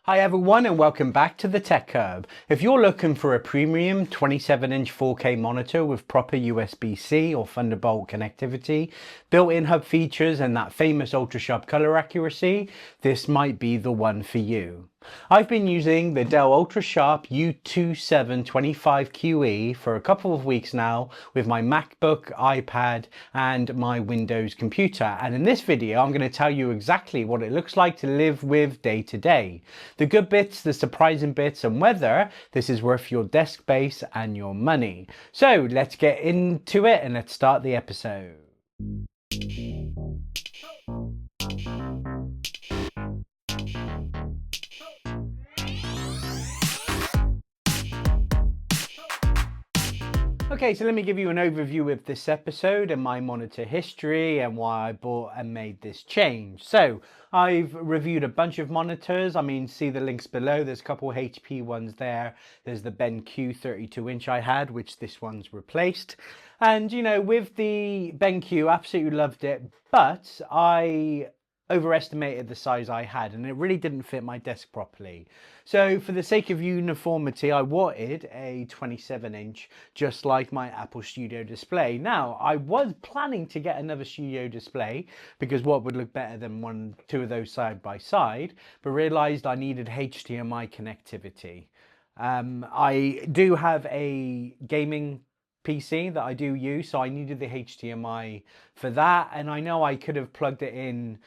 Hi everyone and welcome back to the Tech Curve. If you're looking for a premium 27-inch 4K monitor with proper USB-C or Thunderbolt connectivity, built-in hub features and that famous ultra-sharp color accuracy, this might be the one for you. I've been using the Dell UltraSharp U2725QE for a couple of weeks now with my MacBook, iPad and my Windows computer, and in this video I'm going to tell you exactly what it looks like to live with day to day. The good bits, the surprising bits, and whether this is worth your desk space and your money. So let's get into it and let's start the episode. Okay, so let me give you an overview of this episode and my monitor history and why I bought and made this change. So I've reviewed a bunch of monitors. See the links below. There's a couple HP ones there. There's the BenQ 32-inch I had, which this one's replaced. And with the BenQ, absolutely loved it, but I overestimated the size I had and it really didn't fit my desk properly. So for the sake of uniformity, I wanted a 27-inch just like my Apple Studio display. Now I was planning to get another Studio display because what would look better than two of those side by side, but realized I needed HDMI connectivity. I do have a gaming PC that I do use, so I needed the HDMI for that, and I know I could have plugged it in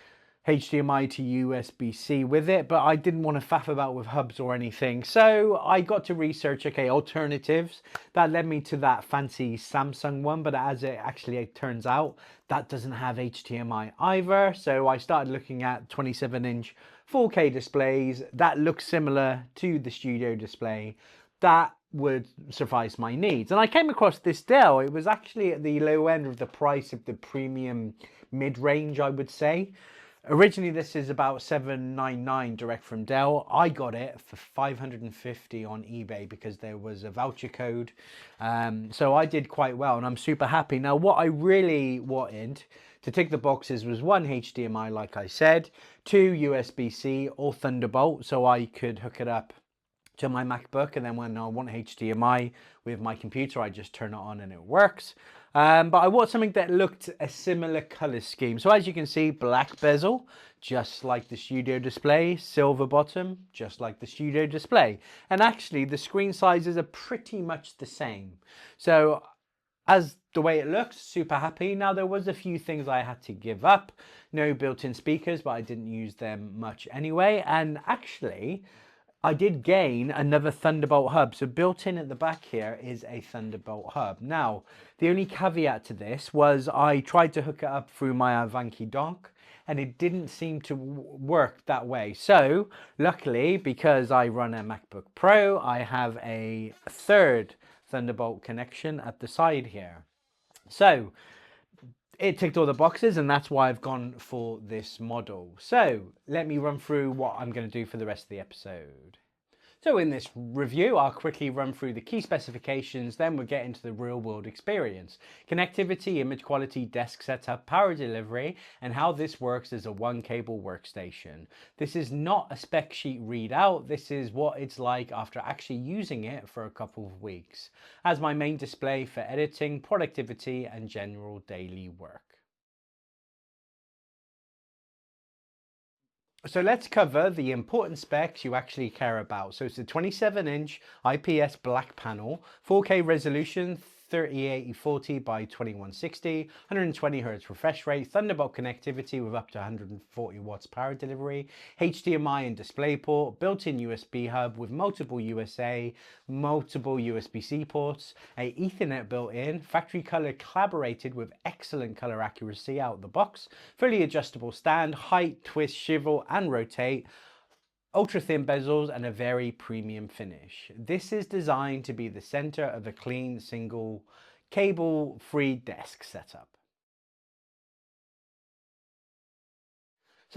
HDMI to USB-C with it, but I didn't want to faff about with hubs or anything. So I got to research, alternatives. That led me to that fancy Samsung one, but as it turns out, that doesn't have HDMI either. So I started looking at 27-inch 4K displays that look similar to the Studio display. That would suffice my needs. And I came across this Dell. It was actually at the low end of the price of the premium mid-range, I would say. Originally, this is about $799 direct from Dell. I got it for $550 on eBay because there was a voucher code. So I did quite well and I'm super happy. Now, what I really wanted to tick the boxes was one, HDMI, like I said, two, USB-C or Thunderbolt, so I could hook it up to my MacBook, and then when I want HDMI with my computer, I just turn it on and it works. But I want something that looked a similar color scheme. So as you can see, black bezel, just like the Studio display, silver bottom, just like the Studio display. And actually the screen sizes are pretty much the same. So as the way it looks, super happy. Now there was a few things I had to give up. No built-in speakers, but I didn't use them much anyway. And actually, I did gain another Thunderbolt hub. So built in at the back here is a Thunderbolt hub. Now, the only caveat to this was I tried to hook it up through my Avanki dock and it didn't seem to work that way. So luckily, because I run a MacBook Pro, I have a third Thunderbolt connection at the side here. So it ticked all the boxes and that's why I've gone for this model. So let me run through what I'm going to do for the rest of the episode. So in this review, I'll quickly run through the key specifications, then we'll get into the real world experience. Connectivity, image quality, desk setup, power delivery, and how this works as a one cable workstation. This is not a spec sheet readout, this is what it's like after actually using it for a couple of weeks, as my main display for editing, productivity, and general daily work. So let's cover the important specs you actually care about. So it's a 27-inch IPS Black panel, 4K resolution, 3080/40 by 2160, 120 Hz refresh rate, Thunderbolt connectivity with up to 140 watts power delivery, HDMI and DisplayPort, built-in USB hub with multiple USA, multiple USB-C ports, a Ethernet built-in, factory color collaborated with excellent color accuracy out the box, fully adjustable stand, height, twist, swivel and rotate, ultra thin bezels and a very premium finish. This is designed to be the center of a clean single cable free desk setup.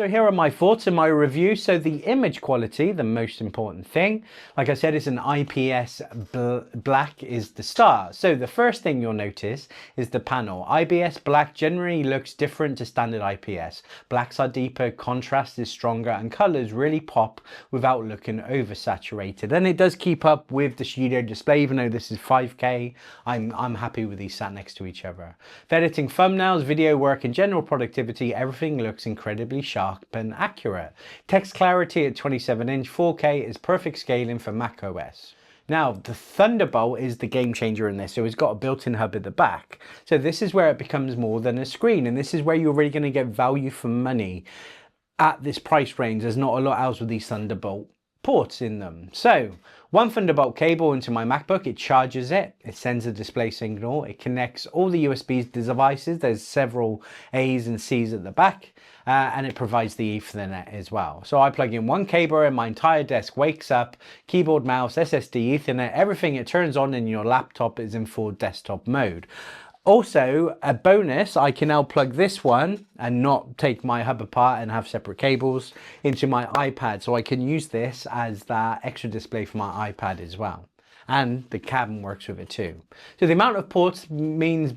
So here are my thoughts in my review. So the image quality, the most important thing, like I said, is an IPS Black is the star. So the first thing you'll notice is the panel. IPS Black generally looks different to standard IPS. Blacks are deeper, contrast is stronger, and colors really pop without looking oversaturated. And it does keep up with the studio display, even though this is 5K. I'm happy with these sat next to each other. For editing thumbnails, video work, and general productivity, everything looks incredibly sharp and accurate. Text clarity at 27-inch 4K is perfect scaling for macOS. Now, the Thunderbolt is the game changer in this. So it's got a built-in hub at the back. So this is where it becomes more than a screen. And this is where you're really going to get value for money at this price range. There's not a lot else with these Thunderbolt ports in them. So one Thunderbolt cable into my MacBook, it charges it, it sends a display signal, it connects all the USB devices, there's several A's and C's at the back, and it provides the Ethernet as well. So I plug in one cable and my entire desk wakes up, keyboard, mouse, SSD, Ethernet, everything it turns on in your laptop is in full desktop mode. Also, a bonus, I can now plug this one and not take my hub apart and have separate cables into my iPad. So I can use this as that extra display for my iPad as well. And the cabin works with it too. So the amount of ports means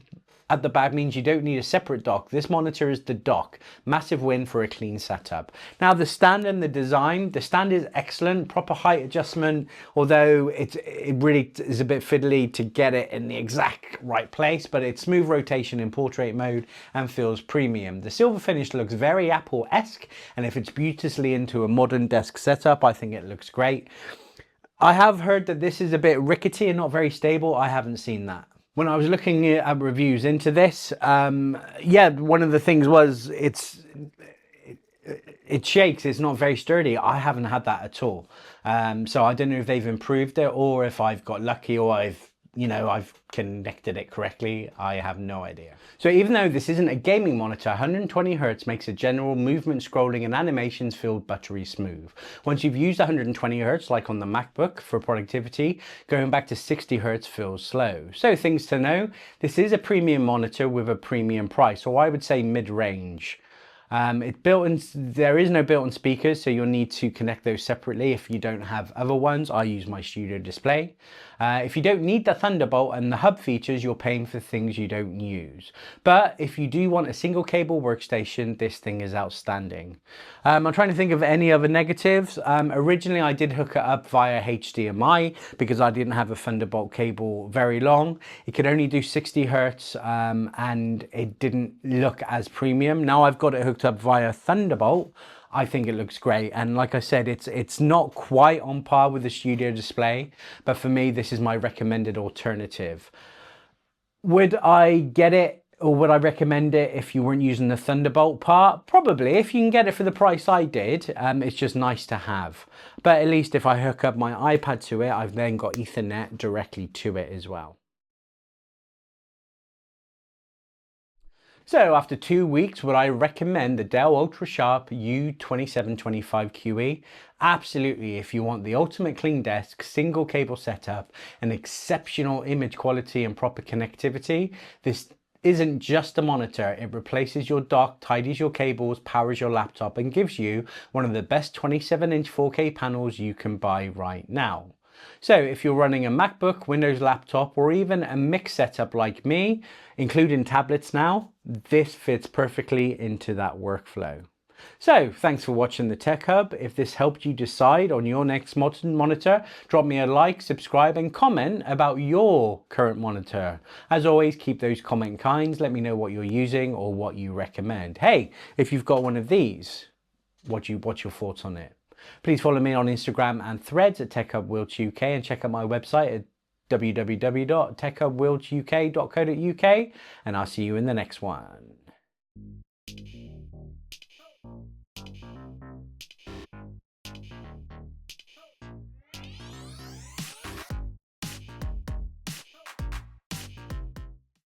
at the back means you don't need a separate dock. This monitor is the dock. Massive win for a clean setup. Now the stand and the design, the stand is excellent, proper height adjustment, although it really is a bit fiddly to get it in the exact right place, but it's smooth rotation in portrait mode and feels premium. The silver finish looks very Apple-esque, and if it's beautifully into a modern desk setup, I think it looks great. I have heard that this is a bit rickety and not very stable. I haven't seen that. When I was looking at reviews into this, yeah, one of the things was it shakes, it's not very sturdy. I haven't had that at all. So I don't know if they've improved it or if I've got lucky or I've connected it correctly. I have no idea. So even though this isn't a gaming monitor, 120 Hz makes a general movement, scrolling and animations feel buttery smooth. Once you've used 120 Hz, like on the MacBook for productivity, going back to 60 Hz feels slow. So things to know, this is a premium monitor with a premium price, or I would say mid-range. There is no built-in speakers, so you'll need to connect those separately if you don't have other ones. I use my studio display. If you don't need the Thunderbolt and the hub features, you're paying for things you don't use. But if you do want a single cable workstation, this thing is outstanding. I'm trying to think of any other negatives. Originally, I did hook it up via HDMI because I didn't have a Thunderbolt cable very long. It could only do 60 Hz and it didn't look as premium. Now I've got it hooked up via Thunderbolt. I think it looks great, and like I said, it's not quite on par with the studio display, but for me this is my recommended alternative. Would I get it, or would I recommend it if you weren't using the Thunderbolt part? Probably. If you can get it for the price I did, it's just nice to have. But at least if I hook up my iPad to it, I've then got Ethernet directly to it as well. So after 2 weeks, would I recommend the Dell UltraSharp U2725QE? Absolutely. If you want the ultimate clean desk, single cable setup, and exceptional image quality and proper connectivity, this isn't just a monitor. It replaces your dock, tidies your cables, powers your laptop, and gives you one of the best 27-inch 4K panels you can buy right now. So if you're running a MacBook, Windows laptop, or even a mixed setup like me, including tablets now, this fits perfectly into that workflow. So thanks for watching the Tech Hub. If this helped you decide on your next modern monitor, drop me a like, subscribe, and comment about your current monitor. As always, keep those comment kinds. Let me know what you're using or what you recommend. Hey, if you've got one of these, what's your thoughts on it? Please follow me on Instagram and Threads at TechHubWiltsUK, and check out my website at www.techhubwiltsuk.co.uk, and I'll see you in the next one.